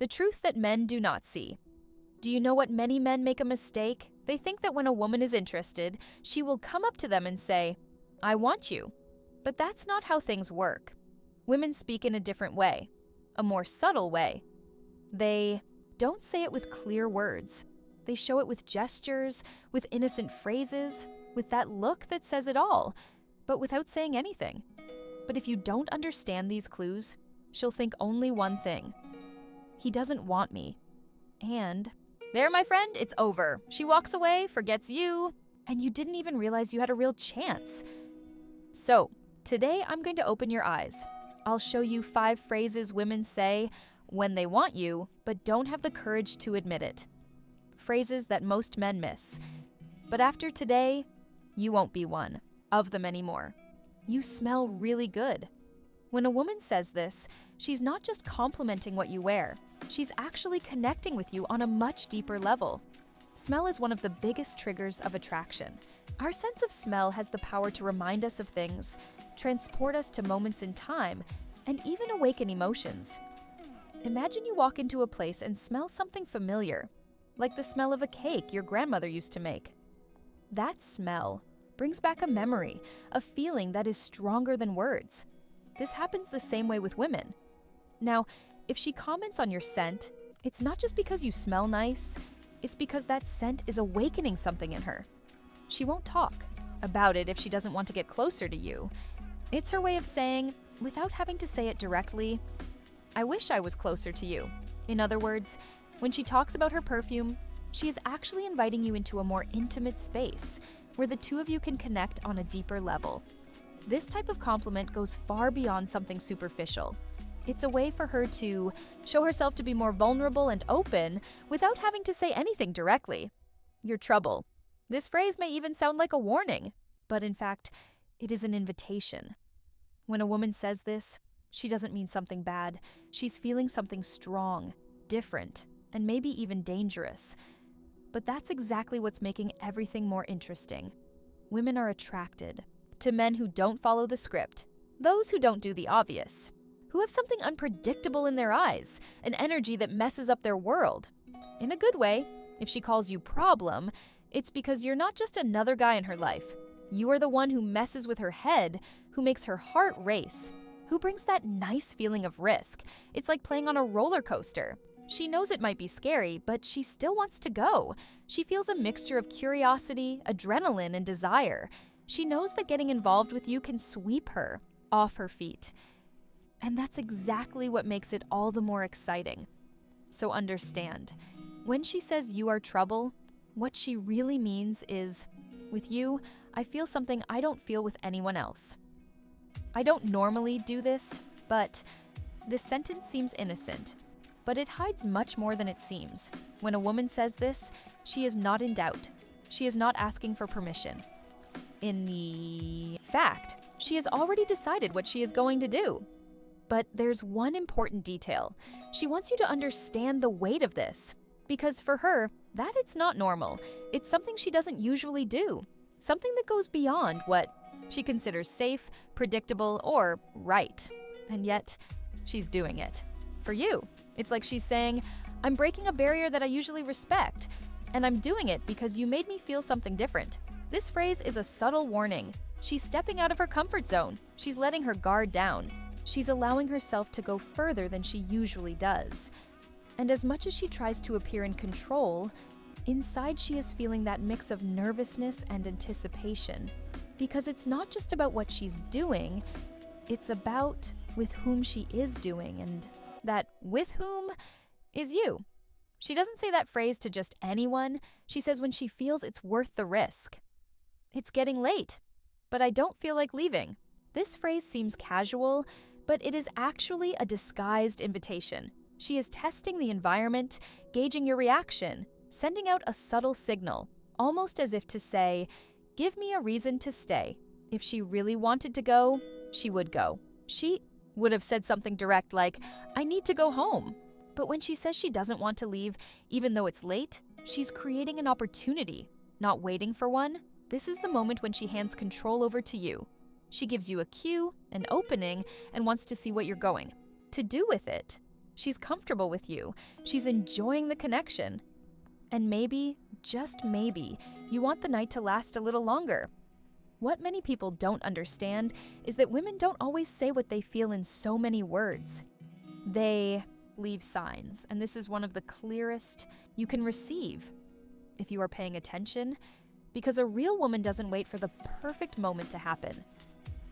The truth that men do not see. Do you know what many men make a mistake? They think that when a woman is interested, she will come up to them and say, "I want you." But that's not how things work. Women speak in a different way, a more subtle way. They don't say it with clear words. They show it with gestures, with innocent phrases, with that look that says it all, but without saying anything. But if you don't understand these clues, she'll think only one thing. He doesn't want me. And there, my friend, it's over. She walks away, forgets you, and you didn't even realize you had a real chance. So, today I'm going to open your eyes. I'll show you 5 phrases women say when they want you, but don't have the courage to admit it. Phrases that most men miss. But after today, you won't be one of them anymore. You smell really good. When a woman says this, she's not just complimenting what you wear. She's actually connecting with you on a much deeper level. Smell is one of the biggest triggers of attraction. Our sense of smell has the power to remind us of things, transport us to moments in time, and even awaken emotions. Imagine you walk into a place and smell something familiar, like the smell of a cake your grandmother used to make. That smell brings back a memory, a feeling that is stronger than words. This happens the same way with women. Now, if she comments on your scent, it's not just because you smell nice, it's because that scent is awakening something in her. She won't talk about it if she doesn't want to get closer to you. It's her way of saying, without having to say it directly, "I wish I was closer to you." In other words, when she talks about her perfume, she is actually inviting you into a more intimate space where the two of you can connect on a deeper level. This type of compliment goes far beyond something superficial. It's a way for her to show herself to be more vulnerable and open without having to say anything directly. You're trouble. This phrase may even sound like a warning, but in fact, it is an invitation. When a woman says this, she doesn't mean something bad. She's feeling something strong, different, and maybe even dangerous. But that's exactly what's making everything more interesting. Women are attracted to men who don't follow the script, those who don't do the obvious, who have something unpredictable in their eyes, an energy that messes up their world. In a good way, if she calls you problem, it's because you're not just another guy in her life. You are the one who messes with her head, who makes her heart race, who brings that nice feeling of risk. It's like playing on a roller coaster. She knows it might be scary, but she still wants to go. She feels a mixture of curiosity, adrenaline, and desire. She knows that getting involved with you can sweep her off her feet. And that's exactly what makes it all the more exciting. So understand, when she says you are trouble, what she really means is, with you, I feel something I don't feel with anyone else. I don't normally do this, but this sentence seems innocent. But it hides much more than it seems. When a woman says this, she is not in doubt. She is not asking for permission. In fact, she has already decided what she is going to do. But there's one important detail. She wants you to understand the weight of this. Because for her, that it's not normal. It's something she doesn't usually do. Something that goes beyond what she considers safe, predictable, or right. And yet, she's doing it. For you, it's like she's saying, I'm breaking a barrier that I usually respect, and I'm doing it because you made me feel something different. This phrase is a subtle warning. She's stepping out of her comfort zone. She's letting her guard down. She's allowing herself to go further than she usually does. And as much as she tries to appear in control, inside she is feeling that mix of nervousness and anticipation. Because it's not just about what she's doing, it's about with whom she is doing, and that with whom is you. She doesn't say that phrase to just anyone. She says when she feels it's worth the risk. It's getting late, but I don't feel like leaving. This phrase seems casual, but it is actually a disguised invitation. She is testing the environment, gauging your reaction, sending out a subtle signal, almost as if to say, give me a reason to stay. If she really wanted to go, she would go. She would have said something direct like, I need to go home. But when she says she doesn't want to leave, even though it's late, she's creating an opportunity, not waiting for one. This is the moment when she hands control over to you. She gives you a cue, an opening, and wants to see what you're going to do with it. She's comfortable with you. She's enjoying the connection. And maybe, just maybe, you want the night to last a little longer. What many people don't understand is that women don't always say what they feel in so many words. They leave signs, and this is one of the clearest you can receive if you are paying attention, because a real woman doesn't wait for the perfect moment to happen.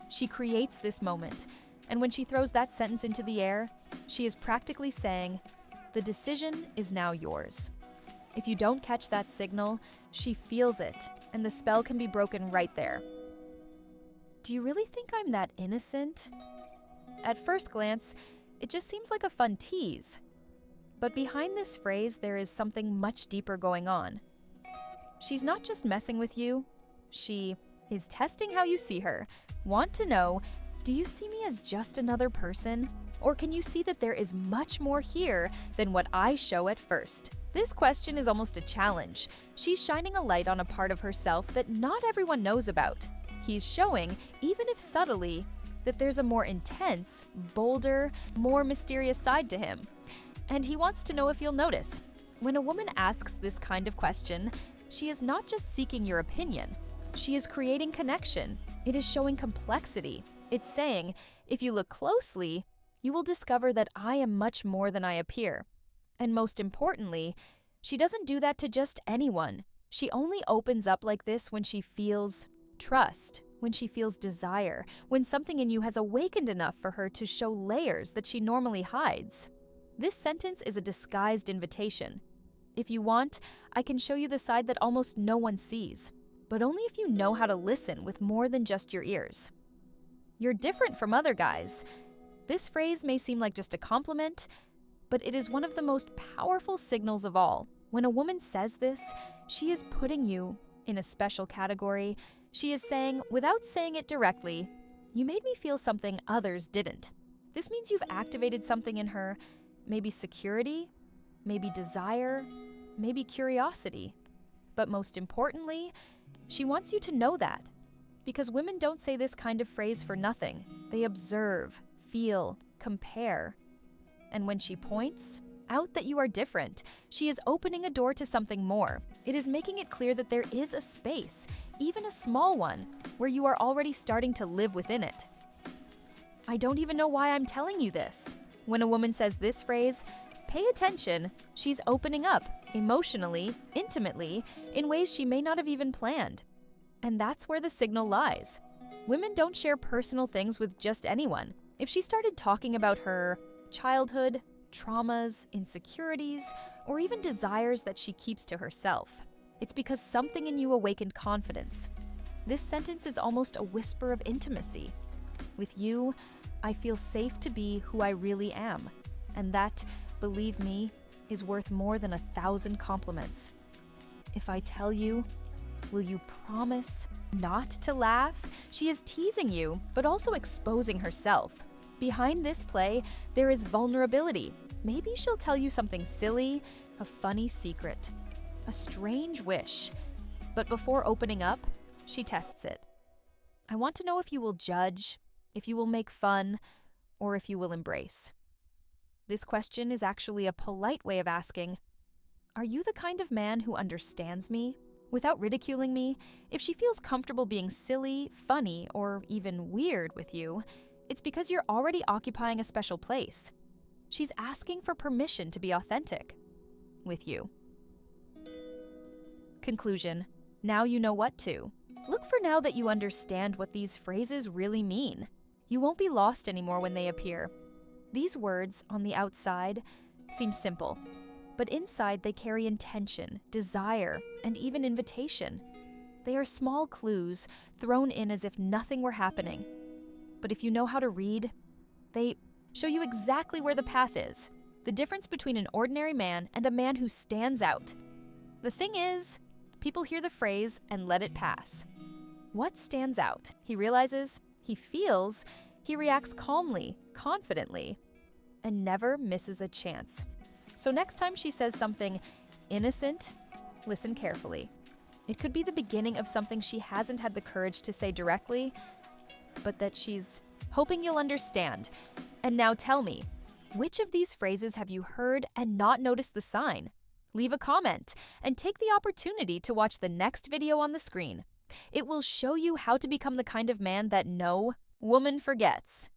She creates this moment, and when she throws that sentence into the air, she is practically saying, "The decision is now yours." If you don't catch that signal, she feels it, and the spell can be broken right there. Do you really think I'm that innocent? At first glance, it just seems like a fun tease. But behind this phrase, there is something much deeper going on. She's not just messing with you, she is testing how you see her. Want to know, do you see me as just another person? Or can you see that there is much more here than what I show at first? This question is almost a challenge. She's shining a light on a part of herself that not everyone knows about. He's showing, even if subtly, that there's a more intense, bolder, more mysterious side to him. And he wants to know if you'll notice. When a woman asks this kind of question, she is not just seeking your opinion. She is creating connection. It is showing complexity. It's saying, if you look closely, you will discover that I am much more than I appear. And most importantly, she doesn't do that to just anyone. She only opens up like this when she feels trust, when she feels desire, when something in you has awakened enough for her to show layers that she normally hides. This sentence is a disguised invitation. If you want, I can show you the side that almost no one sees, but only if you know how to listen with more than just your ears. You're different from other guys. This phrase may seem like just a compliment, but it is one of the most powerful signals of all. When a woman says this, she is putting you in a special category. She is saying, without saying it directly, you made me feel something others didn't. This means you've activated something in her, maybe security, maybe desire, maybe curiosity. But most importantly, she wants you to know that. Because women don't say this kind of phrase for nothing. They observe, feel, compare. And when she points out that you are different, she is opening a door to something more. It is making it clear that there is a space, even a small one, where you are already starting to live within it. I don't even know why I'm telling you this. When a woman says this phrase, pay attention, she's opening up, emotionally, intimately, in ways she may not have even planned. And that's where the signal lies. Women don't share personal things with just anyone. If she started talking about her childhood, traumas, insecurities, or even desires that she keeps to herself, it's because something in you awakened confidence. This sentence is almost a whisper of intimacy. With you, I feel safe to be who I really am. And that, believe me, is worth more than 1,000 compliments. If I tell you, will you promise not to laugh? She is teasing you, but also exposing herself. Behind this play, there is vulnerability. Maybe she'll tell you something silly, a funny secret, a strange wish. But before opening up, she tests it. I want to know if you will judge, if you will make fun, or if you will embrace. This question is actually a polite way of asking, are you the kind of man who understands me? Without ridiculing me, if she feels comfortable being silly, funny, or even weird with you, it's because you're already occupying a special place. She's asking for permission to be authentic with you. Conclusion. Now you know what to. Look for now that you understand what these phrases really mean. You won't be lost anymore when they appear. These words, on the outside, seem simple, but inside they carry intention, desire, and even invitation. They are small clues thrown in as if nothing were happening. But if you know how to read, they show you exactly where the path is, the difference between an ordinary man and a man who stands out. The thing is, people hear the phrase and let it pass. What stands out? He realizes, he feels, he reacts calmly, confidently, and never misses a chance. So next time she says something innocent, listen carefully. It could be the beginning of something she hasn't had the courage to say directly, but that she's hoping you'll understand. And now tell me, Which of these phrases have you heard and not noticed the sign? Leave a comment and take the opportunity to watch the next video on the screen. It will show you how to become the kind of man that no woman forgets.